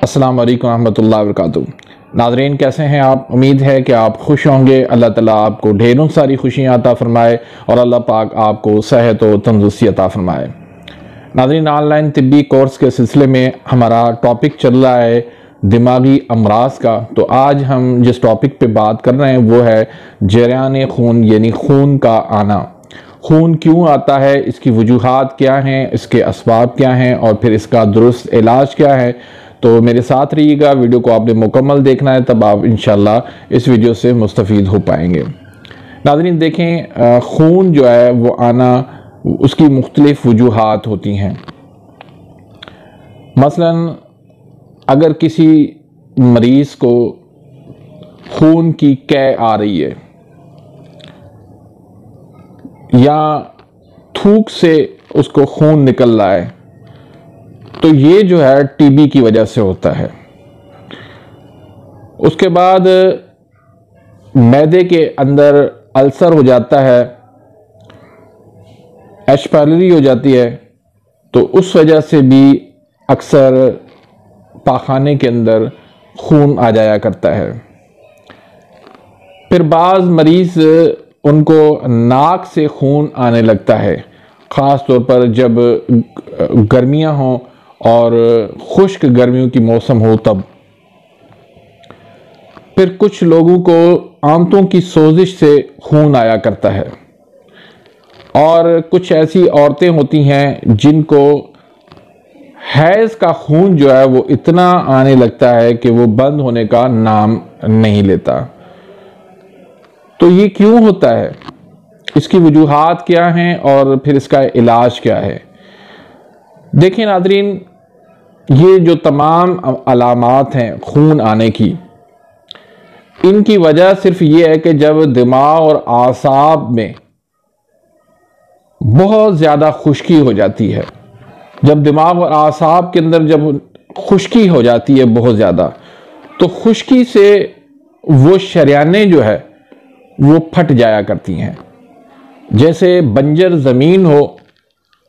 अस्सलाम वालेकुम रहमतुल्लाहि व बरकातुहू। नाज़रीन, कैसे हैं आप? उम्मीद है कि आप खुश होंगे। अल्लाह ताला आपको ढेरों सारी खुशियाँ अता फ़रमाए और अल्लाह पाक आपको सेहत और तंदुरुस्ती अता फ़रमाए। नाज़रीन, ऑनलाइन तिब्बी कोर्स के सिलसिले में हमारा टॉपिक चल रहा है दिमागी अमराज का। तो आज हम जिस टॉपिक पे बात कर रहे हैं वो है जरियान खून, यानी खून का आना। खून क्यों आता है, इसकी वजूहात क्या हैं, इसके असबाब क्या हैं और फिर इसका दुरुस्त इलाज क्या है। तो मेरे साथ रहिएगा, वीडियो को आपने मुकम्मल देखना है, तब आप इंशाल्लाह इस वीडियो से मुस्तफ़ीद हो पाएंगे। नाज़रीन देखें, खून जो है वो आना, उसकी मुख्तलिफ वजूहात होती हैं। मसलन अगर किसी मरीज़ को खून की कै आ रही है या थूक से उसको खून निकल रहा है, तो ये जो है टीबी की वजह से होता है। उसके बाद मैदे के अंदर अल्सर हो जाता है, एच पायलरी हो जाती है, तो उस वजह से भी अक्सर पाखाने के अंदर खून आ जाया करता है। फिर बाज़ मरीज़ उनको नाक से खून आने लगता है, ख़ास तौर पर जब गर्मियां हों और खुश्क गर्मियों की मौसम हो तब। फिर कुछ लोगों को आंतों की सोजिश से खून आया करता है और कुछ ऐसी औरतें होती हैं जिनको हैज़ का खून जो है वो इतना आने लगता है कि वो बंद होने का नाम नहीं लेता। तो ये क्यों होता है, इसकी वजूहात क्या हैं और फिर इसका इलाज क्या है? देखिए नाज़रीन, ये जो तमाम अलामात हैं खून आने की, इनकी वजह सिर्फ ये है कि जब दिमाग और आसाब में बहुत ज़्यादा खुश्की हो जाती है, जब दिमाग और आसाब के अंदर जब खुश्की हो जाती है बहुत ज़्यादा, तो खुश्की से वो शरियानें जो है वो फट जाया करती हैं। जैसे बंजर ज़मीन हो,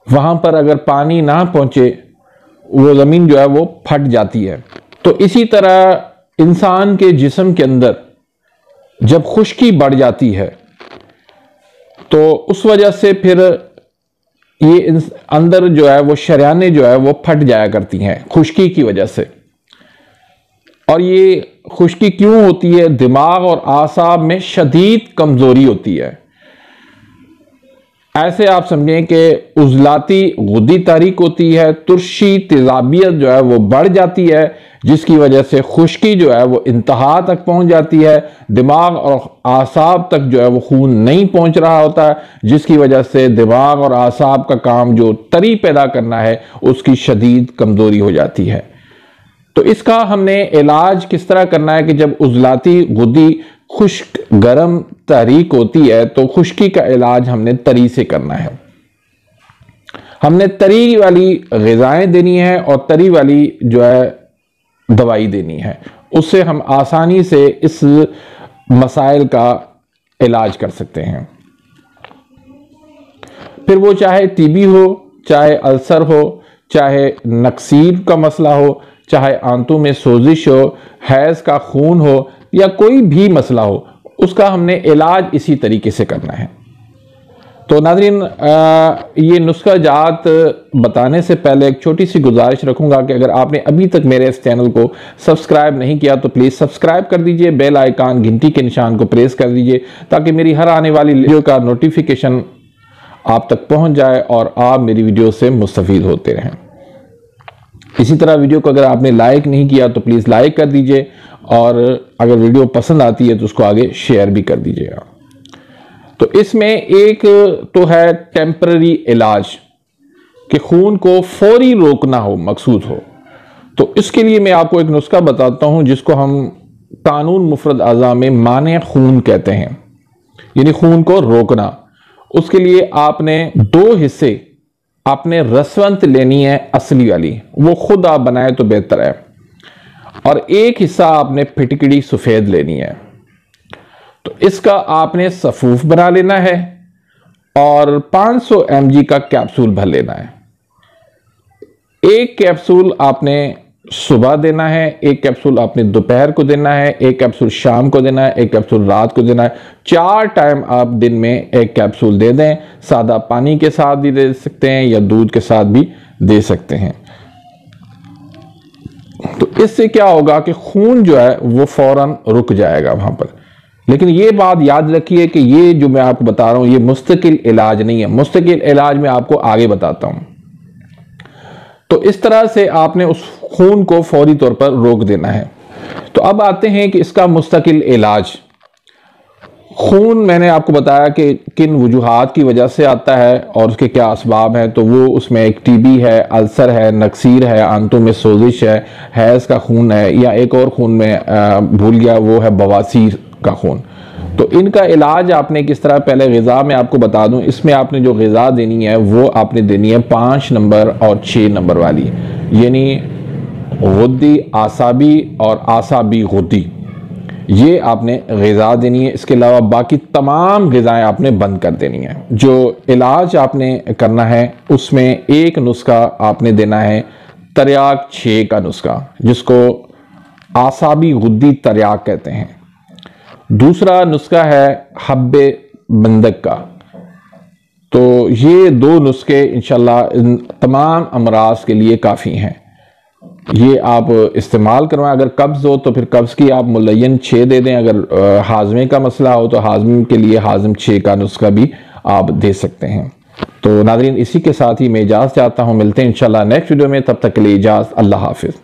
वहाँ पर अगर पानी ना पहुँचे, वो ज़मीन जो है वो फट जाती है। तो इसी तरह इंसान के जिस्म के अंदर जब खुश्की बढ़ जाती है तो उस वजह से फिर ये अंदर जो है वो शरियानें जो है वो फट जाया करती हैं खुश्की की वजह से। और ये खुश्की क्यों होती है? दिमाग और आसाब में शदीद कमज़ोरी होती है। ऐसे आप समझें कि उजलाती गुद्दी तारीक होती है, तुर्शी तेजाबियत जो है वो बढ़ जाती है, जिसकी वजह से खुश्की जो है वो इंतहा तक पहुंच जाती है। दिमाग और आसाब तक जो है वो खून नहीं पहुंच रहा होता है, जिसकी वजह से दिमाग और आसाब का काम जो तरी पैदा करना है उसकी शदीद कमज़ोरी हो जाती है। तो इसका हमने इलाज किस तरह करना है कि जब उजलाती गुद्दी खुश्क गर्म तहरीक होती है तो खुश्की का इलाज हमने तरी से करना है। हमने तरी वाली ग़िज़ाएं देनी है और तरी वाली जो है दवाई देनी है, उससे हम आसानी से इस मसाइल का इलाज कर सकते हैं। फिर वो चाहे टीबी हो, चाहे अल्सर हो, चाहे नक्सीर का मसला हो, चाहे आंतों में सोजिश हो, हैज़ का खून हो या कोई भी मसला हो, उसका हमने इलाज इसी तरीके से करना है। तो नाज़रीन, ये नुस्खा जात बताने से पहले एक छोटी सी गुजारिश रखूंगा कि अगर आपने अभी तक मेरे इस चैनल को सब्सक्राइब नहीं किया तो प्लीज़ सब्सक्राइब कर दीजिए, बेल आइकन घंटी के निशान को प्रेस कर दीजिए ताकि मेरी हर आने वाली वीडियो का नोटिफिकेशन आप तक पहुंच जाए और आप मेरी वीडियो से मुस्तफ़ीद होते रहें। इसी तरह वीडियो को अगर आपने लाइक नहीं किया तो प्लीज़ लाइक कर दीजिए और अगर वीडियो पसंद आती है तो उसको आगे शेयर भी कर दीजिएगा। तो इसमें एक तो है टेम्पररी इलाज कि खून को फौरी रोकना हो, मकसूद हो। तो इसके लिए मैं आपको एक नुस्खा बताता हूं जिसको हम कानून मुफरद अज़ा में माने खून कहते हैं, यानी खून को रोकना। उसके लिए आपने दो हिस्से आपने रसवंत लेनी है, असली वाली, वो खुद आप बनाए तो बेहतर है, और एक हिस्सा आपने फिटकड़ी सफ़ेद लेनी है। तो इसका आपने सफूफ बना लेना है और 500 mg का कैप्सूल भर लेना है। एक कैप्सूल आपने सुबह देना है, एक कैप्सूल आपने दोपहर को देना है, एक कैप्सूल शाम को देना है, एक कैप्सूल रात को देना है। 4 टाइम आप दिन में एक कैप्सूल दे दें। सादा पानी के साथ भी दे सकते हैं या दूध के साथ भी दे सकते हैं। तो इससे क्या होगा कि खून जो है वो फौरन रुक जाएगा वहां पर। लेकिन ये बात याद रखिए कि ये जो मैं आपको बता रहा हूं ये मुस्तकिल इलाज नहीं है। मुस्तकिल इलाज मैं आपको आगे बताता हूं। तो इस तरह से आपने उस खून को फौरी तौर पर रोक देना है। तो अब आते हैं कि इसका मुस्तकिल इलाज। खून मैंने आपको बताया कि किन वजूहात की वजह से आता है और उसके क्या असबाब हैं। तो वो उसमें एक टीबी है, अल्सर है, नक्सीर है, आंतों में सोजिश है, हैज़ का खून है, या एक और खून में भूल गया वो है बवासीर का खून। तो इनका इलाज आपने किस तरह, पहले ग़िज़ा में आपको बता दूं, इसमें आपने जो ग़िज़ा देनी है वो आपने देनी है 5 नंबर और 6 नंबर वाली, यानी गुद्दी आसाबी और आसाबी गुद्दी, ये आपने ग़िज़ा देनी है। इसके अलावा बाकी तमाम ग़िज़ाएँ आपने बंद कर देनी है। जो इलाज आपने करना है उसमें एक नुस्खा आपने देना है तरियाक 6 का नुस्खा, जिसको आसाबी गुद्दी तरियाक कहते हैं। दूसरा नुस्खा है हब्बे बंदक का। तो ये 2 नुस्खे इंशाल्लाह इन तमाम अमराज के लिए काफ़ी हैं। ये आप इस्तेमाल करवाएं। अगर कब्ज़ हो तो फिर कब्ज़ की आप मुलय्यन 6 दे दें। अगर हाजमे का मसला हो तो हाजमे के लिए हाजम 6 का नुस्खा भी आप दे सकते हैं। तो नाज़रीन, इसी के साथ ही मैं इजाज़त चाहता हूँ। मिलते हैं इंशाल्लाह नेक्स्ट वीडियो में। तब तक के लिए इजाज़त। अल्लाह हाफिज़।